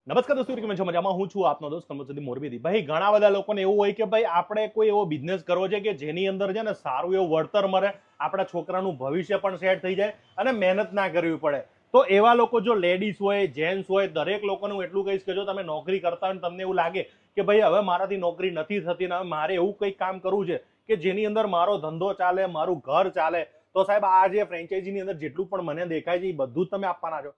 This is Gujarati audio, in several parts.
નમસ્કાર દોસ્તો, કેમ છો? મજામાં. હું છું આપનો દોસ્ત કમલસુદી મોરબીથી. ભાઈ ઘણા બધા લોકોને એવું હોય કે ભાઈ આપણે કોઈ એવો બિઝનેસ કરવો છે કે જેની અંદર છે ને સારું એવું વળતર મળે, આપણા છોકરાનું ભવિષ્ય પણ સેટ થઈ જાય અને મહેનત ના કરવી પડે. તો એવા લોકો જો લેડીઝ હોય, જેન્ટ્સ હોય, દરેક લોકોને હું એટલું કહીશ કે જો તમે નોકરી કરતા હોય તમને એવું લાગે કે ભાઈ હવે મારાથી નોકરી નથી થતી ને હવે મારે એવું કંઈક કામ કરવું છે કે જેની અંદર મારો ધંધો ચાલે, મારું ઘર ચાલે, તો સાહેબ આ જે ફ્રેન્ચાઇઝીની અંદર જેટલું પણ મને દેખાય છે એ બધું જ તમે આપવાના છો.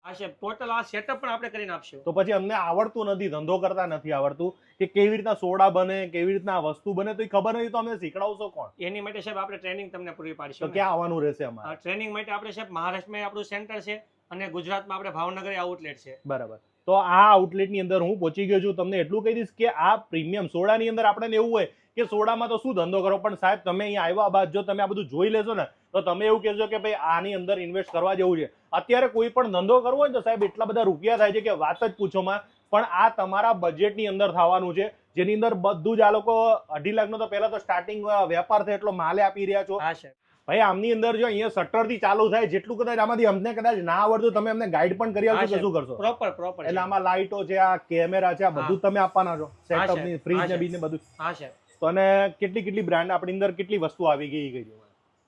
હા સાહેબ, ટોટલ આ સેટઅપ પણ આપણે કરીને આપશું. તો પછી અમને આવડતું નથી, ધંધો કરતા નથી આવડતું કે કેવી રીતના સોડા બને, કેવી રીતના આ વસ્તુ બને, તો એ ખબર નથી, તો અમને શીખડાવશો કોણ? એની માટે સાહેબ આપણે ટ્રેનિંગ તમને પૂરી તો પાડીશું. ક્યાં આવવાનું રહેશે અમારે? ટ્રેનિંગ માટે આપણે સાહેબ મહારાષ્ટ્રમાં આપણું સેન્ટર છે અને ગુજરાતમાં આપણે ભાવનગર આઉટલેટ છે. બરાબર. તો આ આઉટલેટની અંદર હું પહોંચી ગયો છું. તમને એટલું કહી દઈશ કે આ પ્રીમિયમ સોડાની અંદર આપણે એવું હોય કે સોડામાં તો શું ધંધો કરો, પણ સાહેબ તમે અહીંયા આવ્યા બાદ જો તમે આ બધું જોઈ લેશો ને તો તમે એવું કહેશો કે ભાઈ આની અંદર ઇન્વેસ્ટ કરવા જેવું છે. અત્યારે કોઈ પણ ધંધો કરવો હોય તો સાહેબ એટલા બધા રૂપિયા થાય છે કે વાત જ પૂછોમાં. પણ આ તમારા બજેટની અંદર થવાનું છે, જેની અંદર બધું જ આ લોકો 2.5 લાખનો તો પહેલા તો સ્ટાર્ટિંગ વેપાર થાય એટલો માલે આપી રહ્યા છો. હા સાહેબ. ભાઈ આમની અંદર જો અહીંયા શટર થી ચાલુ થાય, જેટલું કદાચ આમાંથી અમને કદાચ ના આવડતું તમે અમને ગાઈડ પણ કરી આવશો કે શું કરશો? પ્રોપર એટલે આમાં લાઇટો છે, આ કેમેરા છે, આ બધું તમે આપવાના છો, સેટઅપ ની, ફ્રીજ ને બીજ ને બધું. હા સાહેબ. તો અને કેટલી બ્રાન્ડ આપણી અંદર કેટલી વસ્તુ આવી ગઈ છે?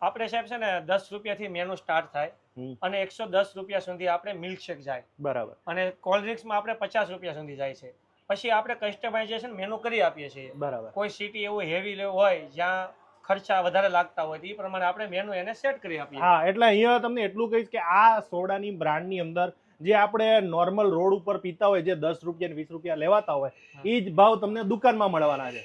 આપણે સાહેબ છે ને 10 રૂપિયાથી મેનુ સ્ટાર્ટ થાય અને 110 રૂપિયા સુધી આપણે મિલ્કશેક જાય. બરાબર. અને કોલ્ડ ડ્રિંક્સમાં આપણે 50 રૂપિયા સુધી જાય છે. પછી આપણે કસ્ટમાઇઝેશન મેનુ કરી આપીએ છીએ. બરાબર. કોઈ સિટી એવું હેવી લેવું હોય જ્યાં ખર્ચા વધારે લાગતા હોય એ પ્રમાણે આપણે મેનુ એને સેટ કરી આપીએ. હા, એટલે અહીંયા તમને એટલું કહીશ કે આ સોડાની બ્રાન્ડની અંદર જે આપણે નોર્મલ રોડ ઉપર પીતા હોય, જે 10 રૂપિયા 20 રૂપિયા લેવાતા હોય, એ જ ભાવ તમને દુકાનમાં મળવાના છે.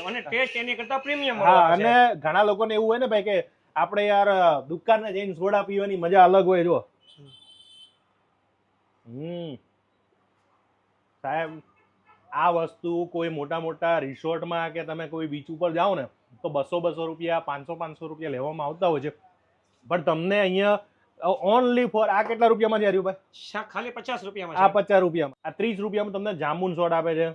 અને ટેસ્ટ એની કરતા પ્રીમિયમ. હા, અને ઘણા લોકોને એવું હોય ને ભાઈ કે આપણે યાર દુકાને જઈને સોડા પીવાની મજા અલગ હોય. જો સાહેબ આ વસ્તુ કોઈ મોટા રિસોર્ટમાં કે તમે કોઈ બીચ ઉપર જાઓ ને તો 200 રૂપિયા, 500 રૂપિયા લેવામાં આવતા હોય છે, પણ તમને અહીંયા ઓનલી ફોર આ કેટલા રૂપિયામાં છે ભાઈ? ખાલી 50 રૂપિયામાં. આ 50 રૂપિયામાં, આ 30 રૂપિયામાં તમને જામુન સોડા આપે છે.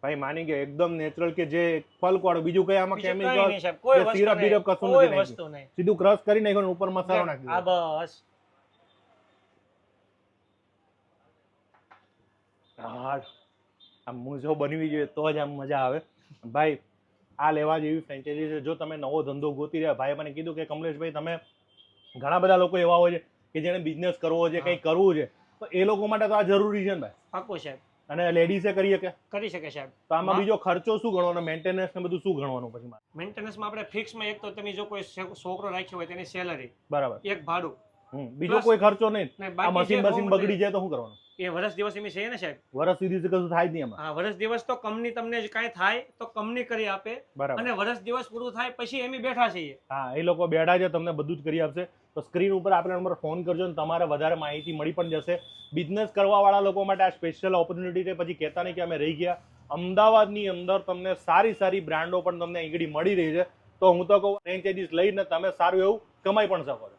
ભાઈ માની ગયા એકદમ નેચરલ, કે જે ફલકવાળો, બીજું કઈ આમાં કેમિકલ, સિરપ બીરપ કશું નથી, સીધું ક્રશ કરી નાખ્યું, ઉપર મસાલો નાખી દીધો. બસ. આમ મૂંઝો બનવી જોઈએ તો જ આમ મજા આવે. ભાઈ આ લેવા જેવી ફ્રેન્ચાઇઝી છે. જો તમે નવો ધંધો ગોતી રહ્યા, ભાઈ મને કીધું કે કમલેશભાઈ તમે, ઘણા બધા લોકો એવા હોય છે કે જેને બિઝનેસ કરવો છે, કંઈ કરવું છે, તો એ લોકો માટે તો આ જરૂરી છે ને ભાઈ. પાક્કું સાહેબ. અને લેડીઝે કરી શકે સાહેબ. તો આમાં બીજો ખર્ચો શું ગણવાનો, મેન્ટેનન્સ ને બધું શું ગણવાનું? પછી મેન્ટેનન્સમાં આપણે ફિક્સમાં એક તો તમે જો કોઈ છોકરો રાખ્યો હોય તેની સેલરી, બરાબર, એક ભાડું, બીજો કોઈ ખર્ચો નહીં. આ મશીન બગડી જાય તો શું કરવાનું? એ વર્ષ દિવસ એમ છે ને સાહેબ. વર્ષ સુધી કશું થાય જ નહીં એમાં. હા, વર્ષ દિવસ તો કંપની તમને કાંઈ થાય તો કંપની કરી આપે. અને વર્ષ દિવસ પૂરું થાય પછી એમ બેઠા છીએ. હા, એ લોકો બેઠા છે, તમને બધું જ કરી આપશે. તો સ્ક્રીન ઉપર આપેલા નંબર ફોન કરજો ને તમારે વધારે માહિતી મળી પણ જશે. બિઝનેસ કરવા વાળા લોકો માટે આ સ્પેશિયલ ઓપોર્ચ્યુનિટી છે. પછી કહેતા નહીં કે અમે રહી ગયા. અમદાવાદની અંદર તમને સારી બ્રાન્ડો પણ તમને આગળ મળી રહી છે. તો હું તો કહું ફ્રેન્ચાઇઝીસ લઈને તમે સારું એવું કમાઈ પણ શકો છો.